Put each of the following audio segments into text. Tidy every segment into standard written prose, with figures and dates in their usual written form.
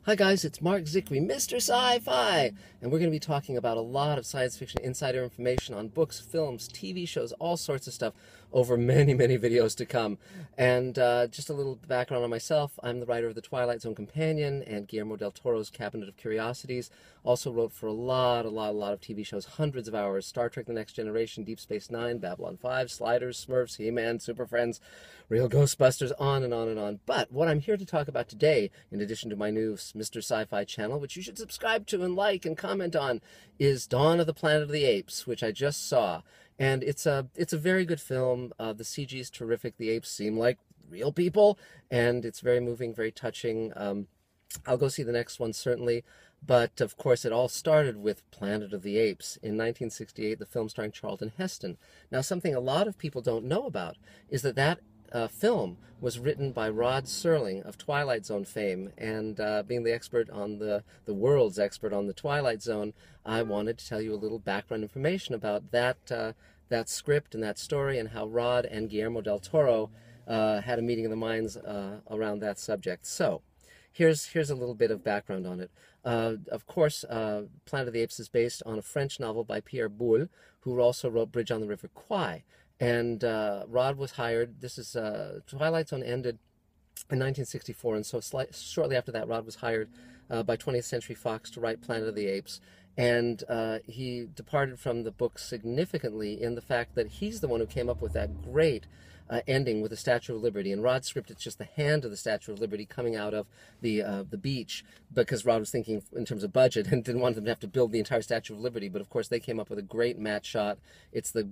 Hi guys, it's Mark Zickery, Mr. Sci-Fi, and we're going to be talking about a lot of science fiction insider information on books, films, TV shows, all sorts of stuff over many, many videos to come. And just a little background on myself. I'm the writer of the Twilight Zone Companion and Guillermo del Toro's Cabinet of Curiosities. Also wrote for a lot of TV shows, hundreds of hours: Star Trek: The Next Generation, Deep Space Nine, Babylon 5, Sliders, Smurfs, He-Man, Super Friends, Real Ghostbusters, on and on and on. But what I'm here to talk about today, in addition to my new Mr. Sci-Fi channel, which you should subscribe to and like and comment on, is Dawn of the Planet of the Apes, which I just saw. And it's a very good film. The CG is terrific. The apes seem like real people, and it's very moving, very touching. I'll go see the next one, certainly. But, of course, it all started with Planet of the Apes in 1968, the film starring Charlton Heston. Now, something a lot of people don't know about is that film was written by Rod Serling of Twilight Zone fame, and being the expert on the world's expert on the Twilight Zone, I wanted to tell you a little background information about that script and that story, and how Rod and Guillermo del Toro had a meeting of the minds around that subject. So, here's a little bit of background on it. Of course, Planet of the Apes is based on a French novel by Pierre Boulle, who also wrote Bridge on the River Kwai. And Rod was hired. This is Twilight Zone ended in 1964, and so shortly after that, Rod was hired by 20th Century Fox to write Planet of the Apes. And he departed from the book significantly in the fact that he's the one who came up with that great ending with the Statue of Liberty. In Rod's script, it's just the hand of the Statue of Liberty coming out of the beach, because Rod was thinking in terms of budget and didn't want them to have to build the entire Statue of Liberty. But of course, they came up with a great matte shot. It's the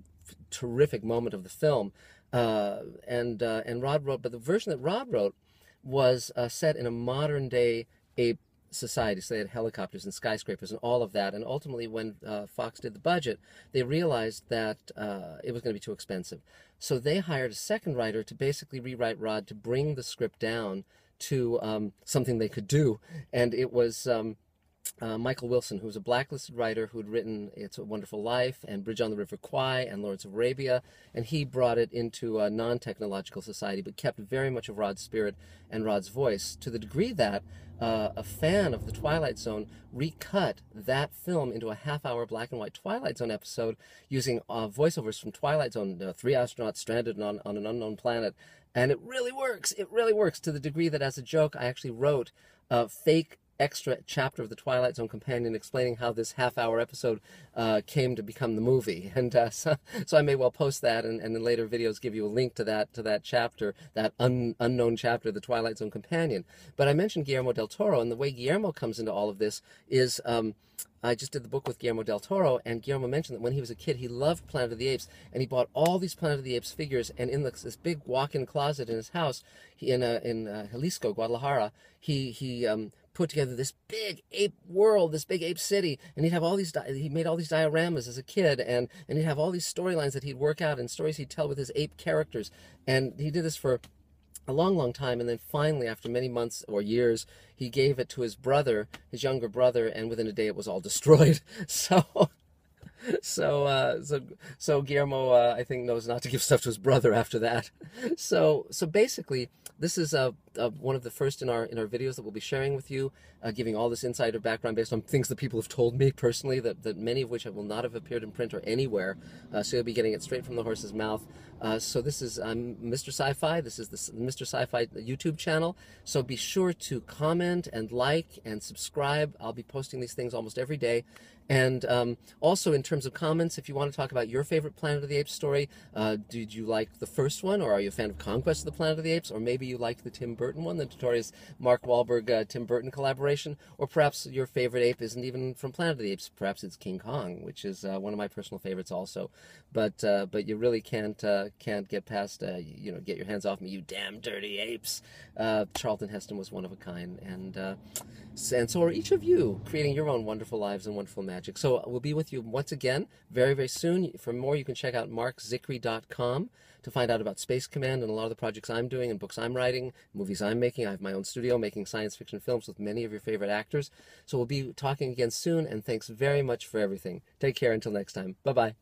terrific moment of the film. And Rod wrote, but the version that Rod wrote was set in a modern day ape society. So they had helicopters and skyscrapers and all of that. And ultimately, when Fox did the budget, they realized that it was going to be too expensive. So they hired a second writer to basically rewrite Rod to bring the script down to something they could do. And it was Michael Wilson, who was a blacklisted writer who had written It's a Wonderful Life and Bridge on the River Kwai and Lawrence of Arabia, and he brought it into a non-technological society, but kept very much of Rod's spirit and Rod's voice, to the degree that a fan of the Twilight Zone recut that film into a half-hour black-and-white Twilight Zone episode using voiceovers from Twilight Zone, 3 astronauts stranded on an unknown planet, and it really works. It really works, to the degree that, as a joke, I actually wrote a fake extra chapter of the Twilight Zone Companion explaining how this half-hour episode came to become the movie. And so I may well post that, and in later videos give you a link to that chapter, that unknown chapter of the Twilight Zone Companion. But I mentioned Guillermo del Toro, and the way Guillermo comes into all of this is I just did the book with Guillermo del Toro, and Guillermo mentioned that when he was a kid, he loved Planet of the Apes, and he bought all these Planet of the Apes figures, and in this big walk-in closet in his house, in Jalisco, Guadalajara, he put together this big ape world, this big ape city, and he'd have all these, he made all these dioramas as a kid, and he'd have all these storylines that he'd work out and stories he'd tell with his ape characters, and he did this for a long time, and then finally, after many months or years, he gave it to his brother, his younger brother, and within a day it was all destroyed. So Guillermo, I think, knows not to give stuff to his brother after that. So basically, this is one of the first in our videos that we'll be sharing with you, giving all this insider background based on things that people have told me personally, that many of which will not have appeared in print or anywhere. So you'll be getting it straight from the horse's mouth. So this is Mr. Sci-Fi. This is the Mr. Sci-Fi YouTube channel. So be sure to comment and like and subscribe. I'll be posting these things almost every day. And also, in terms of comments, if you want to talk about your favorite Planet of the Apes story, did you like the first one, or are you a fan of Conquest of the Planet of the Apes, or maybe you like the Tim Burton one, the notorious Mark Wahlberg Tim Burton collaboration, or perhaps your favorite ape isn't even from Planet of the Apes, perhaps it's King Kong, which is one of my personal favorites also. But you really can't get past get your hands off me, you damn dirty apes. Charlton Heston was one of a kind, and so are each of you, creating your own wonderful lives and wonderful magic. So we'll be with you once again very, very soon. For more, you can check out markzickery.com to find out about Space Command and a lot of the projects I'm doing and books I'm writing, movies I'm making. I have my own studio making science fiction films with many of your favorite actors. So we'll be talking again soon, and thanks very much for everything. Take care until next time. Bye-bye.